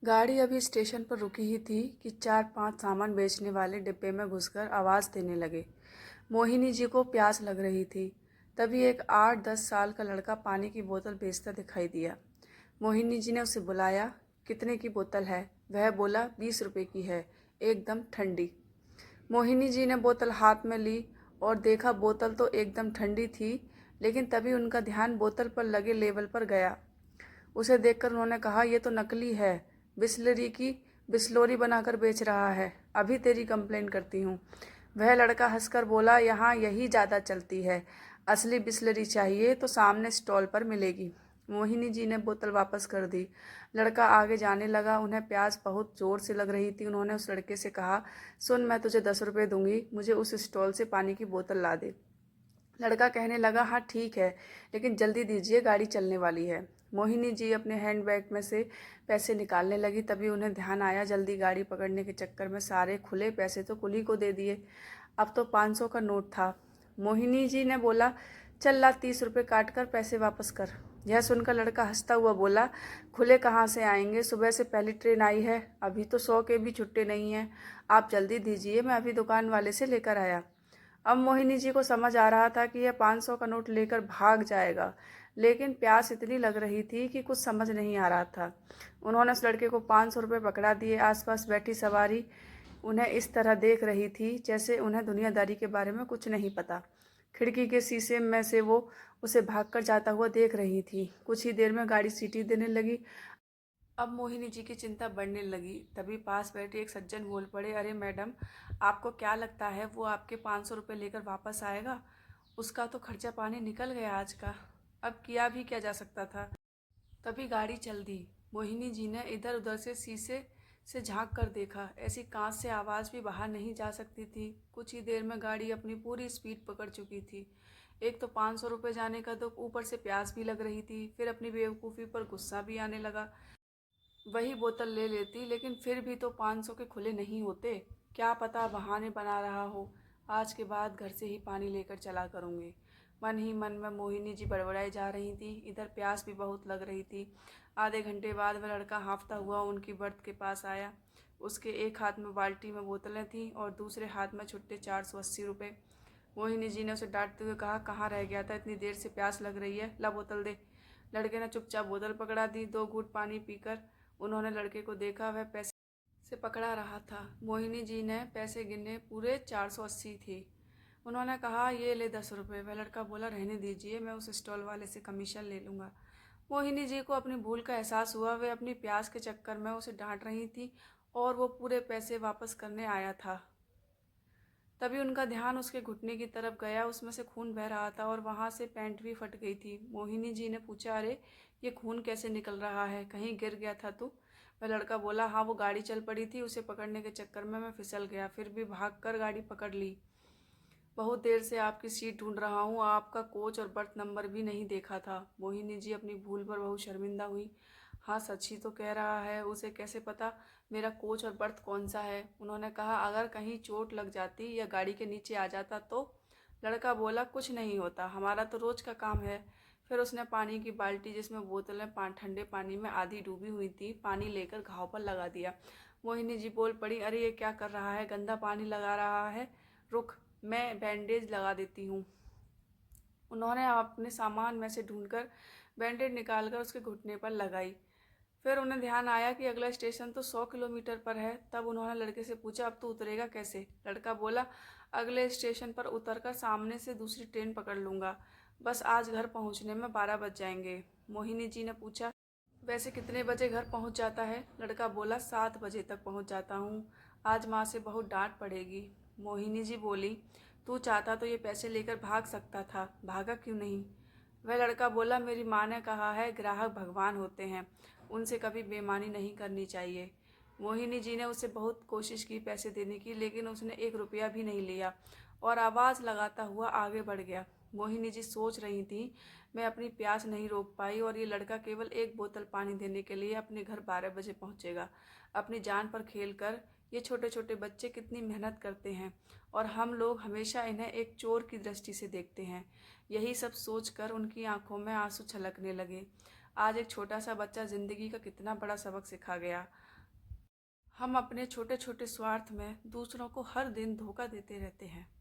गाड़ी अभी स्टेशन पर रुकी ही थी कि 4-5 सामान बेचने वाले डिब्बे में घुसकर आवाज़ देने लगे। मोहिनी जी को प्यास लग रही थी। तभी एक 8-10 साल का लड़का पानी की बोतल बेचता दिखाई दिया। मोहिनी जी ने उसे बुलाया। कितने की बोतल है? वह बोला 20 रुपए की है, एकदम ठंडी। मोहिनी जी ने बोतल हाथ में ली और देखा बोतल तो एकदम ठंडी थी, लेकिन तभी उनका ध्यान बोतल पर लगे लेबल पर गया। उसे देखकर उन्होंने कहा, ये तो नकली है, बिस्लरी की बिस्लोरी बनाकर बेच रहा है, अभी तेरी कंप्लेन करती हूँ। वह लड़का हंसकर बोला, यहाँ यही ज़्यादा चलती है, असली बिस्लरी चाहिए तो सामने स्टॉल पर मिलेगी। मोहिनी जी ने बोतल वापस कर दी। लड़का आगे जाने लगा। उन्हें प्यास बहुत ज़ोर से लग रही थी। उन्होंने उस लड़के से कहा, सुन, मैं तुझे 10 रुपये दूंगी, मुझे उस स्टॉल से पानी की बोतल ला दे। लड़का कहने लगा, हाँ ठीक है, लेकिन जल्दी दीजिए, गाड़ी चलने वाली है। मोहिनी जी अपने हैंडबैग में से पैसे निकालने लगी। तभी उन्हें ध्यान आया, जल्दी गाड़ी पकड़ने के चक्कर में सारे खुले पैसे तो कुली को दे दिए। अब तो 500 का नोट था। मोहिनी जी ने बोला, चल ला, 30 रुपये काट कर पैसे वापस कर। यह सुनकर लड़का हंसता हुआ बोला, खुले कहाँ से आएंगे, सुबह से पहली ट्रेन आई है, अभी तो 100 के भी छुट्टे नहीं हैं, आप जल्दी दीजिए, मैं अभी दुकान वाले से लेकर आया। अब मोहिनी जी को समझ आ रहा था कि यह 500 का नोट लेकर भाग जाएगा, लेकिन प्यास इतनी लग रही थी कि कुछ समझ नहीं आ रहा था। उन्होंने उस लड़के को 500 रुपये पकड़ा दिए। आसपास बैठी सवारी उन्हें इस तरह देख रही थी जैसे उन्हें दुनियादारी के बारे में कुछ नहीं पता। खिड़की के शीशे में से वो उसे भागकर जाता हुआ देख रही थी। कुछ ही देर में गाड़ी सीटी देने लगी। अब मोहिनी जी की चिंता बढ़ने लगी। तभी पास बैठे एक सज्जन बोल पड़े, अरे मैडम, आपको क्या लगता है वो आपके 500 रुपये लेकर वापस आएगा? उसका तो खर्चा पानी निकल गया आज का, अब किया भी क्या जा सकता था। तभी गाड़ी चल दी। मोहिनी जी ने इधर उधर से शीशे से झांक कर देखा। ऐसी कांच से आवाज़ भी बाहर नहीं जा सकती थी। कुछ ही देर में गाड़ी अपनी पूरी स्पीड पकड़ चुकी थी। एक तो 500 रुपये जाने का दुख, ऊपर से प्यास भी लग रही थी। फिर अपनी बेवकूफ़ी पर गुस्सा भी आने लगा। वही बोतल ले लेती, लेकिन फिर भी तो 500 के खुले नहीं होते। क्या पता बहाने बना रहा हो। आज के बाद घर से ही पानी लेकर चला करूँगी। मन ही मन में मोहिनी जी बड़बड़ाई जा रही थी। इधर प्यास भी बहुत लग रही थी। आधे घंटे बाद वह लड़का हाँफता हुआ उनकी बर्थ के पास आया। उसके एक हाथ में बाल्टी में बोतलें थीं और दूसरे हाथ में छुट्टे 480 रुपये। मोहिनी जी ने उसे डांटते हुए कहा, कहाँ रह गया था, इतनी देर से प्यास लग रही है, ला बोतल दे। लड़के ने चुपचाप बोतल पकड़ा दी। 2 घूंट पानी पीकर उन्होंने लड़के को देखा, वह पैसे से पकड़ा रहा था। मोहिनी जी ने पैसे गिने, पूरे 480 थी। उन्होंने कहा, ये ले 10 रुपये। वह लड़का बोला, रहने दीजिए, मैं उस स्टॉल वाले से कमीशन ले लूँगा। मोहिनी जी को अपनी भूल का एहसास हुआ। वे अपनी प्यास के चक्कर में उसे डांट रही थी और वो पूरे पैसे वापस करने आया था। तभी उनका ध्यान उसके घुटने की तरफ गया। उसमें से खून बह रहा था और वहाँ से पैंट भी फट गई थी। मोहिनी जी ने पूछा, अरे ये खून कैसे निकल रहा है, कहीं गिर गया था तू? वह लड़का बोला, हाँ, वो गाड़ी चल पड़ी थी, उसे पकड़ने के चक्कर में मैं फिसल गया, फिर भी भागकर गाड़ी पकड़ ली। बहुत देर से आपकी सीट ढूंढ रहा हूँ, आपका कोच और बर्थ नंबर भी नहीं देखा था। मोहिनी जी अपनी भूल पर बहुत शर्मिंदा हुई। हाँ, सच ही तो कह रहा है, उसे कैसे पता मेरा कोच और बर्थ कौन सा है? उन्होंने कहा, अगर कहीं चोट लग जाती या गाड़ी के नीचे आ जाता तो? लड़का बोला, कुछ नहीं होता, हमारा तो रोज का काम है। फिर उसने पानी की बाल्टी जिसमें बोतलें ठंडे पानी में आधी डूबी हुई थी, पानी लेकर घाव पर लगा दिया। मोहिनी जी बोल पड़ी, अरे ये क्या कर रहा है, गंदा पानी लगा रहा है, रुक, मैं बैंडेज लगा देती हूँ। उन्होंने अपने सामान में से ढूंढकर बैंडेज निकालकर उसके घुटने पर लगाई। फिर उन्हें ध्यान आया कि अगला स्टेशन तो 100 किलोमीटर पर है। तब उन्होंने लड़के से पूछा, अब तू उतरेगा कैसे? लड़का बोला, अगले स्टेशन पर उतरकर सामने से दूसरी ट्रेन पकड़ लूँगा, बस आज घर पहुँचने में 12 बज जाएंगे। मोहिनी जी ने पूछा, वैसे कितने बजे घर पहुँच जाता है? लड़का बोला, 7 बजे तक पहुँच जाता हूँ, आज माँ से बहुत डांट पड़ेगी। मोहिनी जी बोली, तू चाहता तो ये पैसे लेकर भाग सकता था, भागा क्यों नहीं? वह लड़का बोला, मेरी माँ ने कहा है, ग्राहक भगवान होते हैं, उनसे कभी बेईमानी नहीं करनी चाहिए। मोहिनी जी ने उसे बहुत कोशिश की पैसे देने की, लेकिन उसने 1 रुपया भी नहीं लिया और आवाज़ लगाता हुआ आगे बढ़ गया। मोहिनी जी सोच रही थी, मैं अपनी प्यास नहीं रोक पाई और ये लड़का केवल 1 बोतल पानी देने के लिए अपने घर 12 बजे पहुंचेगा। अपनी जान पर खेल कर ये छोटे छोटे बच्चे कितनी मेहनत करते हैं और हम लोग हमेशा इन्हें एक चोर की दृष्टि से देखते हैं। यही सब सोचकर उनकी आंखों में आंसू छलकने लगे। आज एक छोटा सा बच्चा ज़िंदगी का कितना बड़ा सबक सिखा गया। हम अपने छोटे छोटे स्वार्थ में दूसरों को हर दिन धोखा देते रहते हैं।